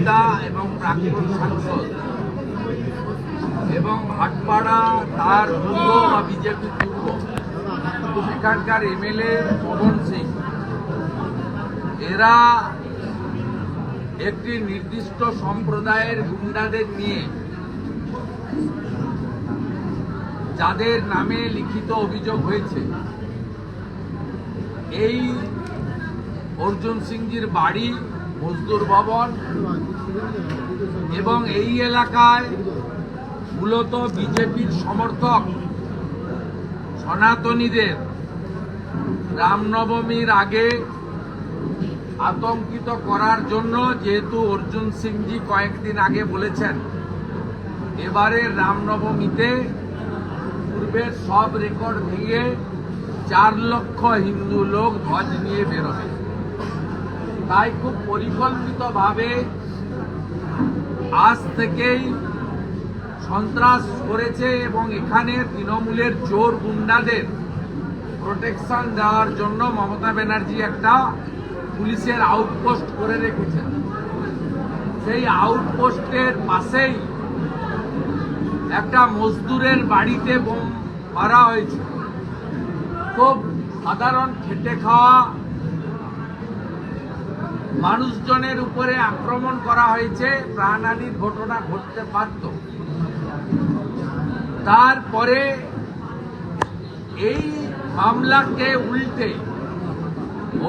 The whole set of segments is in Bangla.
নেতা এবং প্রাক্তন সাংসদ এবং ভাটপাড়া তার দুর্গ বা বিজেপি দুর্গ, সেখানকার এমএলএ পবন সিং, এরা একটি নির্দিষ্ট সম্প্রদায়ের গুন্ডাদের নিয়ে যাদের নামে লিখিত অভিযোগ হয়েছে, এই অর্জুন সিংজির বাড়ি মজদুর ভবন এবং এই এলাকায় মূলত বিজেপির সমর্থক সনাতনীদের রামনবমীর আগে আতঙ্কিত করার জন্য, যেহেতু অর্জুন সিংজি কয়েকদিন আগে বলেছেন এবারে রামনবমীতে পূর্বের সব রেকর্ড ভেঙে 4 লক্ষ হিন্দু লোক ধ্বজ নিয়ে বেরোবে, তাই খুব পরিকল্পিতভাবে আজ থেকেই সন্ত্রাস করেছে এবং এখানে তৃণমূলের চোর গুন্ডাদের প্রোটেকশন দেওয়ার জন্য মমতা ব্যানার্জি একটা পুলিশের আউটপোস্ট করে রেখেছেন। সেই আউটপোস্টের পাশেই একটা মজদুরের বাড়িতে বোম মারা হয়েছে। খুব সাধারণ খেটে খাওয়া মানুষজনের উপরে আক্রমণ করা হয়েছে, প্রাণহানির ঘটনা ঘটতে পারত। তারপরে এই মামলাকে উল্টে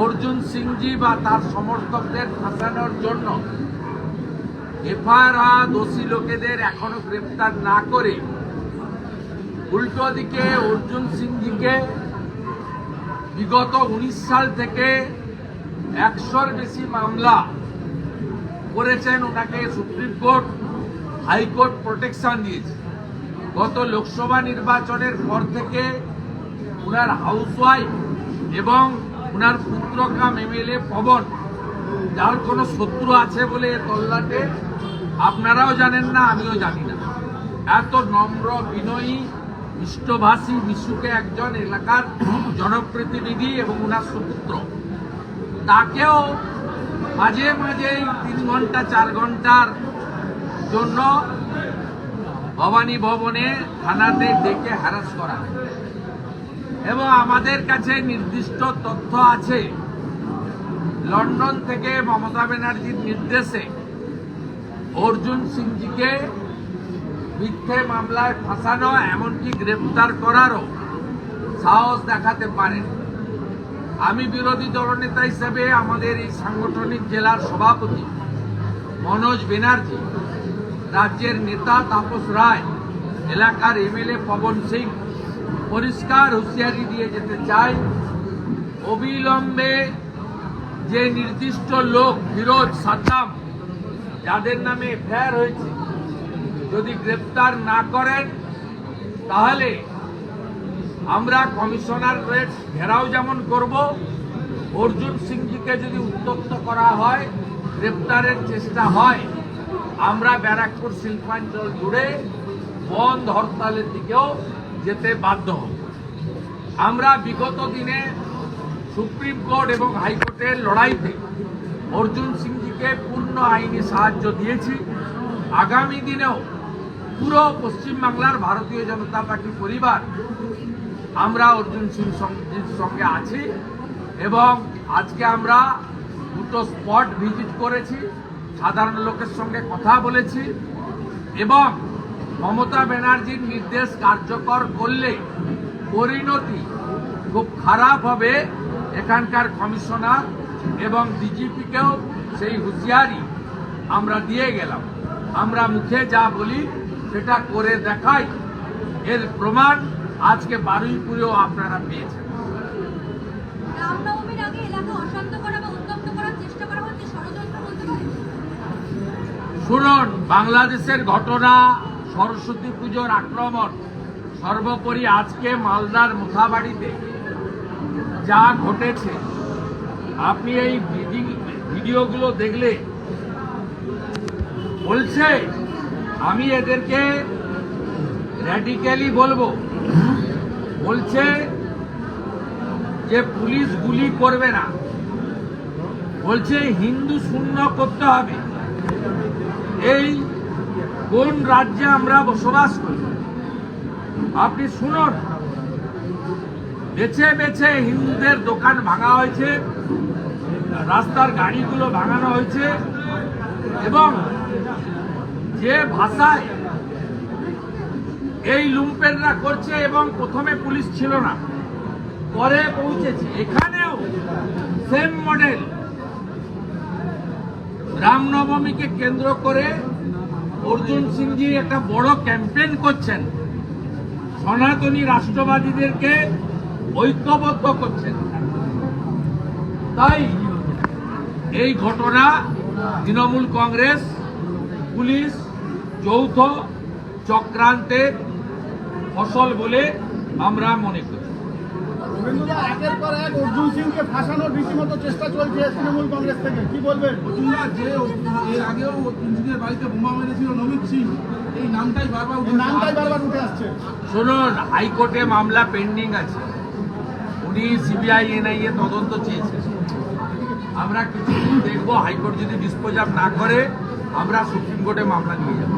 অর্জুন সিংজি বা তার সমর্থকদের ফাঁসানোর জন্য এফআইআর দোষী লোকেদের এখনো গ্রেফতার না করে উল্টো দিকে অর্জুন সিংজিকে বিগত 19 সাল থেকে 100-র বেশি মামলা করেছেন, ওনাকে সুপ্রিম কোর্ট হাইকোর্ট প্রোটেকশন দিয়েছে। গত লোকসভা নির্বাচনের পর থেকে ওনার হাউসওয়াইফ এবং ওনার পুত্রকাম এমএলএ পবন, যার কোনো শত্রু আছে বলে তল্লাটে আপনারাও জানেন না, আমিও জানি না। এত নম্র বিনয়ী মিষ্টভাষী মিশুকে একজন এলাকার জনপ্রতিনিধি এবং ওনার সুপুত্র, তাকেও মাঝে মাঝেই 3 ঘন্টা 4 ঘন্টার জন্য ভবানী ভবনে থানাতে ডেকে হ্যারাস করা হয়। এবং আমাদের কাছে নির্দিষ্ট তথ্য আছে, লন্ডন থেকে মমতা ব্যানার্জির নির্দেশে অর্জুন সিংজিকে মিথ্যে মামলায় ফাঁসানো, এমনকি গ্রেপ্তার করারও সাহস দেখাতে পারেন। আমি বিরোধী দলনেতা হিসেবে আমাদের এই সাংগঠনিক জেলার সভাপতি মনোজ ব্যানার্জি, রাজ্যের নেতা তাপস রায়, এলাকার এমএলএ পবন সিং পরিষ্কার হুঁশিয়ারি দিয়ে যেতে চাই, অবিলম্বে যে নির্দিষ্ট লোক ফিরোজ সাদ্দাম, যাদের নামে এফআইআর হয়েছে, যদি গ্রেপ্তার না করেন তাহলে আমরা কমিশনারেট ঘেরাও যেমন করব, অর্জুন সিংজিকে যদি উত্তপ্ত করা হয়, গ্রেপ্তারের চেষ্টা হয়, আমরা ব্যারাকপুর শিল্পাঞ্চল জুড়ে বন্ধ হরতালের দিকেও যেতে বাধ্য হব। আমরা বিগত দিনে সুপ্রিম কোর্ট এবং হাইকোর্টের লড়াইতে অর্জুন সিংজিকে পূর্ণ আইনি সাহায্য দিয়েছি। আগামী দিনেও পুরো পশ্চিমবাংলার ভারতীয় জনতা পার্টি পরিবার আমরা অর্জুন সিংজির সঙ্গে আছি এবং আজকে আমরা 2টো স্পট ভিজিট করেছি, সাধারণ লোকের সঙ্গে কথা বলেছি এবং মমতা ব্যানার্জির নির্দেশ কার্যকর করলে পরিণতি খুব খারাপ হবে, এখানকার কমিশনার এবং ডিজিপিকেও সেই হুঁশিয়ারি আমরা দিয়ে গেলাম। আমরা মুখে যা বলি সেটা করে দেখাই, এর প্রমাণ আজকে বারুইপুরেও আপনারা পেয়েছেন। শুনুন, বাংলাদেশের ঘটনা, সরস্বতী পুজোর আক্রমণ, সর্বোপরি আজকে মালদার মোথাবাড়িতে যা ঘটেছে, আপনি এই ভিডিওগুলো দেখলে বলছে, আমি এদেরকে র্যাডিক্যালি বলবো, বলছে যে পুলিশ গুলি করবে না, বলছে হিন্দু শূন্য করতে হবে। এই কোন রাজ্যে আমরা বসবাস করি? আপনি শুনুন, বেছে বেছে হিন্দুদের দোকান ভাঙা হয়েছে, রাস্তার গাড়িগুলো ভাঙানো হয়েছে, এবং যে ভাষায় এই লুম্পেনরা করছে, এবং প্রথমে পুলিশ ছিল না, পরে পৌঁছেছে, এখানেও সেম মডেল। রামনবমীকে কেন্দ্র করে অর্জুন সিংজি একটা বড় ক্যাম্পেইন করছেন, সনাতনী রাষ্ট্রবাদীদেরকে ঐক্যবদ্ধ করছেন। তাই এই ঘটনা তৃণমূল কংগ্রেস পুলিশ যৌথ চক্রান্তের ফসল বলে আমরা মনে করি। একের পর এক অর্জুন সিংকে ফাঁসানোর রীতিমতো চেষ্টা চলছে তৃণমূল কংগ্রেস থেকে, কি বলবেন? যে এর আগেও অর্জুন সিংয়ের বাড়িতে বোমা মেরেছিল নমিত সিং, এই নামটাই বারবার উঠে আসছে। শুনুন, হাইকোর্টে মামলা পেন্ডিং আছে, উনি সিবিআই এনআইএ তদন্ত চেয়েছেন। আমরা কিছুদিন দেখবো, হাইকোর্ট যদি ডিসপোজার না করে আমরা সুপ্রিম কোর্টে মামলা নিয়ে যাব।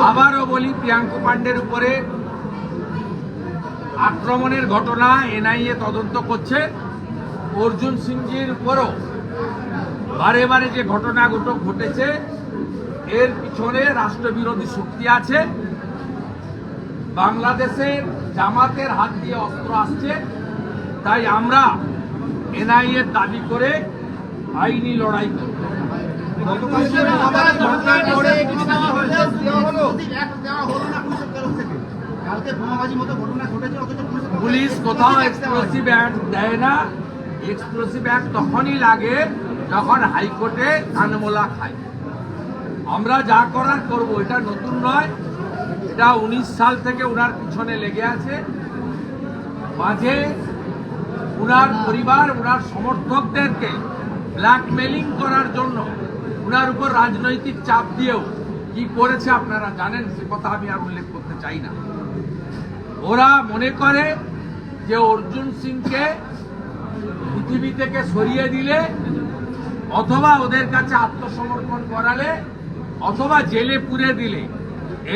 আবারও বলি, প্রিয়াঙ্কু পান্ডের উপরে আক্রমণের ঘটনা এনআইএ তদন্ত করছে। অর্জুন সিংজির উপরও বারে বারে যে ঘটনাগুলো ঘটেছে, এর পিছনে রাষ্ট্রবিরোধী শক্তি আছে। বাংলাদেশের জামাতের হাত দিয়ে অস্ত্র আসছে, তাই আমরা এনআইএ দাবি করে আইনি লড়াই করব। পুলিশ কোথাও এক্সপ্লোসিভ অ্যাক্ট দেয় না। এক্সপ্লোসিভ অ্যাক্ট তখনই লাগে যখন হাইকোর্টে কানমোলা খায়। আমরা যা করার করব, এটা নতুন নয়, এটা 19 সাল থেকে ওনার পিছনে লেগে আছে। মাঝে ওনার পরিবার ওনার সমর্থকদেরকে ব্ল্যাকমেলিং করার জন্য ওনার উপর রাজনৈতিক চাপ দিয়েও কি করেছে আপনারা জানেন, সে কথা আমি আর উল্লেখ করতে চাই না। ওরা মনে করে যে অর্জুন সিংকে পৃথিবী থেকে সরিয়ে দিলে, অথবা ওদের কাছে আত্মসমর্পণ করালে, অথবা জেলে পুরে দিলে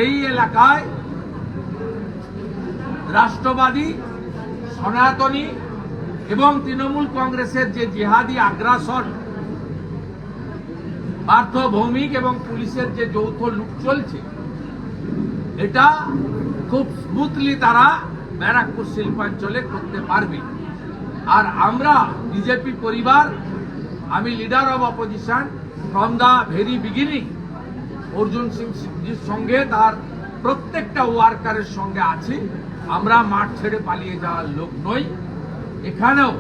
এই এলাকায় রাষ্ট্রবাদী, সনাতনী এবং তৃণমূল কংগ্রেসের যে জিহাদি আগ্রাসন, পার্থ ভৌমিক এবং পুলিশের যে যৌথ লুট চলছে, এটা খুব স্মুথলি তারা ব্যারাকপুর শিল্পাঞ্চলে করতে পারবে। আর আমরা বিজেপি পরিবার, আমি leader of opposition from the very beginning, Arjun সিংজির সঙ্গে তার প্রত্যেকটা ওয়ার্কারের সঙ্গে আছি। আমরা মাঠ ছেড়ে পালিয়ে যাওয়ার লোক নই। এখানেও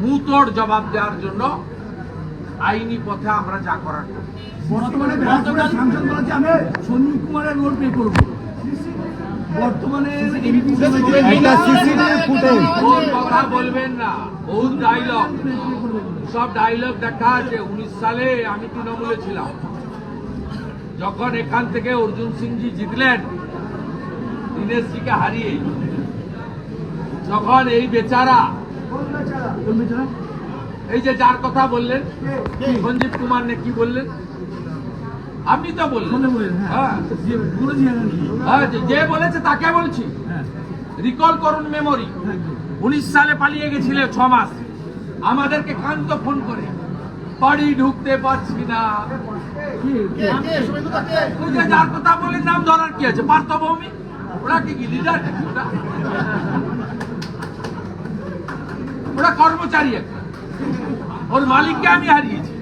মুতোড় জবাব দেওয়ার জন্য আইনি পথে আমরা যা করার করব। বর্তমানে সাংসদ বলছে আমি সঞ্জীব কুমারের রোল প্লে করব। বর্তমানে কথা বলবেন না, বহুত ডায়লগ, সব ডায়লগ দেখা আছে। 19 সালে আমি তৃণমূলে ছিলাম, যখন এখান থেকে অর্জুন সিংজি জিতলেন দীনেশজিকে হারিয়ে, তখন এই বেচারা, এই যে যার কথা বললেন সঞ্জীব কুমার নে কি বললেন, আপনি তো বললেন, হ্যাঁ যে বলেছে তাকে বলছি, রিকল করুন মেমোরি। 19 সালে পালিয়ে গেছিলে 6 মাস, আমাদেরকে কান্ত ফোন করে, বাড়ি ঢুকতে পারছি না। যার কথা বলেন নাম ধরার কি আছে? পার্থ ভৌমিক, ওরা কি লিডার? ওরা কর্মচারী একটা, ওর মালিককে আমি হারিয়েছি।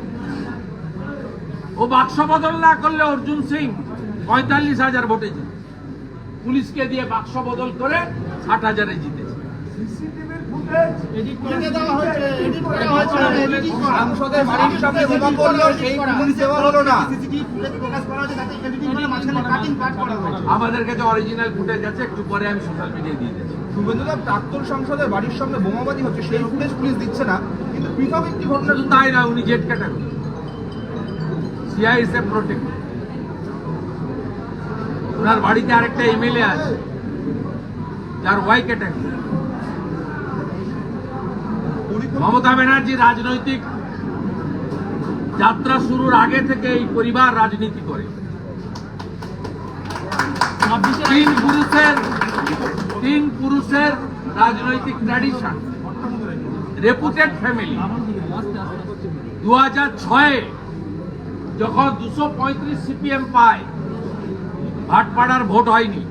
ও বাক্স বদল না করলে অর্জুন সিং 45,000 ভোটে জিতে, পুলিশকে দিয়ে বাক্স বদল করে 60,000-এ জিতেছে। সাংসদের বাড়ির সামনে বোমা পড়লো, সেই পুলিশ সেবা হলো না। আমাদের কাছে অরিজিনাল ফুটেজ আছে, একটু পরে আমি সোশ্যাল মিডিয়ায় দিয়ে দিচ্ছি। শুভেন্দুদা, প্রাক্তন সাংসদের বাড়ির সামনে বোমাবাজি হচ্ছে, সেই ফুটেজ পুলিশ দিচ্ছে না, কিন্তু পৃথক একটি ঘটনা। শুধু তাই না, উনি জেড ক্যাটাগরি, সিআইএসএফ প্রোটেক্ট। ওনার বাড়িতে আরেকটা এমএলএ আছে যার ওয়াই ক্যাটাগরি। মমতা ব্যানার্জি রাজনৈতিক যাত্রা শুরুর আগে থেকে এই পরিবার রাজনীতি করে। তিন পুরুষের রাজনৈতিক ট্র্যাডিশন, রেপুটেড ফ্যামিলি। 2006-এ যখন 235 সিপিএম পায়, ভাটপাড়ার ভোট হয়নি,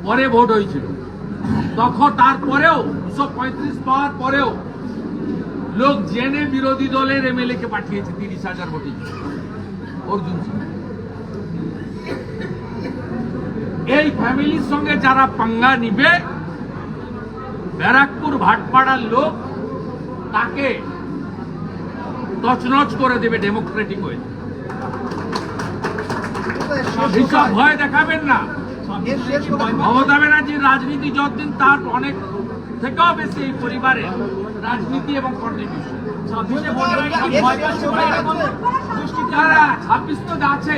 পরে ভোট হয়েছিল, তখন তারপরেও 235 পাওয়ার পরেও লোক জেনে বিরোধী দলের এমএলএ কে পাঠিয়েছে 30,000 ভোটে অর্জুন সিং। এই ফ্যামিলির সঙ্গে যারা পাঙ্গা নিবে, ব্যারাকপুর ভাটপাড়ার লোক তাকে তছনছ করে দেবে ডেমোক্রেটিক হয়ে। এইসব ভয় দেখাবেন না। মমতা ব্যানার্জির রাজনীতি যতদিন, তার অনেক থেকেও বেশি এই পরিবারের রাজনীতি এবং কন্ট্রিবিউশন। 26 তো আছে,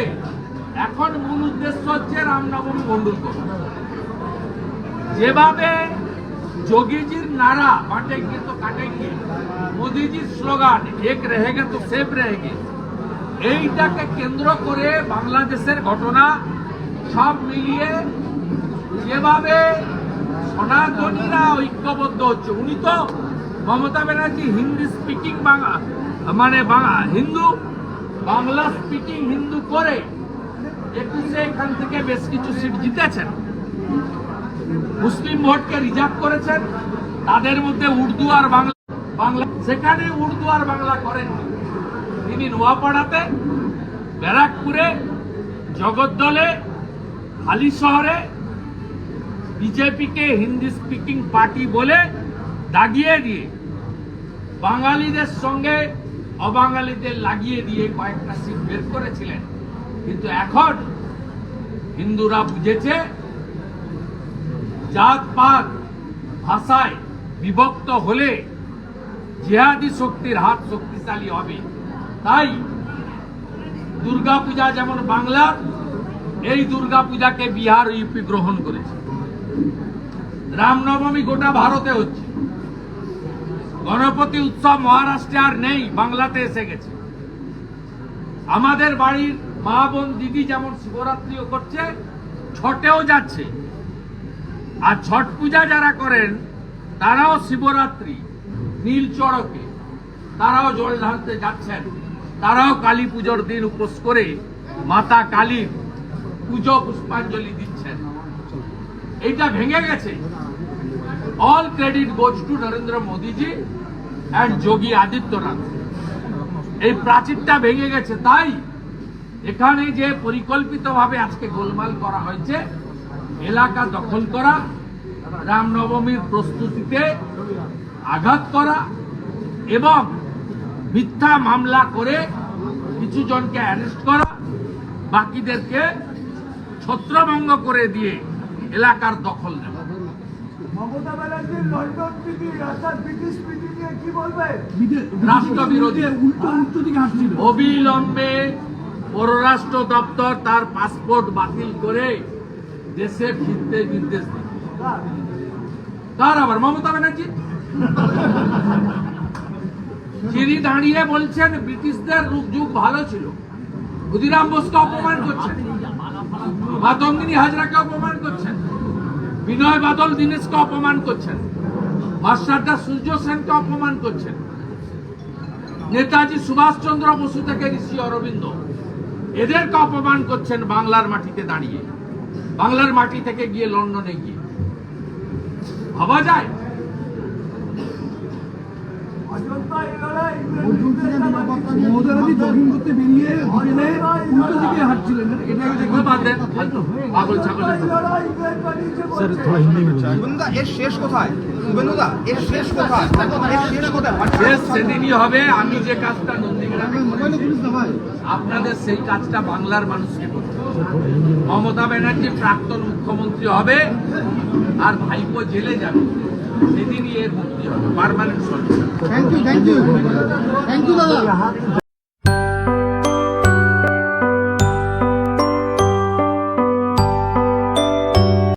এখন মূল উদ্দেশ্য হচ্ছে রামনবমী মন্ডল করা। যেভাবে যোগীজির নারা বাঁটেঙ্গে তো কাটেঙ্গে, মোদীজির স্লোগান এক রহেগে তো সেফ রহেগে, এইটাকে কেন্দ্র করে বাংলাদেশের ঘটনা সব মিলিয়ে যেভাবে সনাতনীরা ঐক্যবদ্ধ হচ্ছে। উনি তো মমতা ব্যানার্জি হিন্দি স্পিকিং হিন্দু, বাংলা স্পিকিং হিন্দু করে 21-এ এখান থেকে বেশ কিছু সিট জিতেছেন। মুসলিম ভোটকে রিজার্ভ করেছেন, তাদের মধ্যে উর্দু আর বাংলা, সেখানে উর্দু আর বাংলা করেননি তিনি। নোয়াপাড়াতে, ব্যারাকপুরে, জগদ্দলে, হালিশহরে বিজেপিকে হিন্দি স্পিকিং পার্টি বলে দাগিয়ে দিয়ে বাঙালিদের সঙ্গে অবাঙালিদের লাগিয়ে দিয়ে কয়েকটা সিট বের করেছিলেন। কিন্তু এখন হিন্দুরা বুঝেছে জাতপাত ভাষায় বিভক্ত হলে জিহাদি শক্তির হাত শক্তিশালী হবে। তাই দুর্গাপূজা যেমন বাংলার, এই দুর্গাপূজাকে বিহার ইউপি গ্রহণ করেছে। রামনবমী গোটা ভারতে হচ্ছে। গণপতি উৎসব মহারাষ্ট্রে আর নেই, বাংলাতে এসে গেছে। আমাদের বাড়ির মা বোন দিদি যেমন শিবরাত্রিও করছে, ছটেও যাচ্ছে। আর ছট পূজা যারা করেন তারাও শিবরাত্রি, নীল চড়কে তারাও জল ঢালতে যাচ্ছেন। তারাও কালী পুজোর দিন উপোস করে মাতা কালীর পুজো পুষ্পাঞ্জলি দিচ্ছেন। এইটা ভেঙে গেছে। All credit goes to Narendra Modiji and Yogi Adityanath. এই প্রাচীরটা ভেঙে গেছে। তাই এখানে যে পরিকল্পিতভাবে আজকে গোলমাল করা হয়েছে, এলাকা দখল করা, রামনবমীর প্রস্তুতিতে আঘাত করা এবং মিথ্যা মামলা করে কিছু জনকে অ্যারেস্ট করা, বাকিদেরকে ছত্রভঙ্গ করে দিয়ে এলাকার দখল নেওয়া। মমতা ব্যানার্জির লন্ডন প্রীতি, রাস্তার ব্রিটিশ প্রীতি নিয়ে কি বলবে? রাষ্ট্রবিরোধী। উল্টো দিকে হাসছিল। অবিলম্বে পররাষ্ট্র দপ্তর তার পাসপোর্ট বাতিল করে দেশে ফিরতে নির্দেশ দিন। তার আবার মমতা ব্যানার্জি যিনি দাঁড়িয়ে বলছেন ব্রিটিশদের যুগ ভালো ছিল, ক্ষুদিরাম বোসকে অপমান করছেন, মাতঙ্গিনী হাজরাকে অপমান করছেন, বিনয় বাদল দীনেশকে অপমান করছেন, মাস্টারদা সূর্য সেনকে অপমান করছেন, নেতাজি সুভাষচন্দ্র বসু থেকে ঋষি অরবিন্দ, এদেরকে অপমান করছেন বাংলার মাটিতে দাঁড়িয়ে, বাংলার মাটি থেকে গিয়ে লন্ডনে গিয়ে। ভাবা যায়? মমতা ব্যানার্জি জগিং করতে বেরিয়ে হোটেলে উল্টো দিকে হাঁটছিলেন। বাদ দেন, পাগল ছাগলের কথা। শুভেন্দুদা, এর শেষ কোথায়? শুভেন্দুদা, এর শেষ কোথায়? এর শেষ কোথায়? শেষ সেদিনই হবে। আমি যে কাজটা নন্দীগ্রামে করেছি, আপনাদের সেই কাজটা বাংলার মানুষকে করতে হবে। মমতা ব্যানার্জি প্রাক্তন মুখ্যমন্ত্রী হবে আর ভাইপো জেলে যাবে, সেদিনই এর মুক্তি হবে, পার্মানেন্ট সলিউশন। থ্যাংক ইউ দাদা।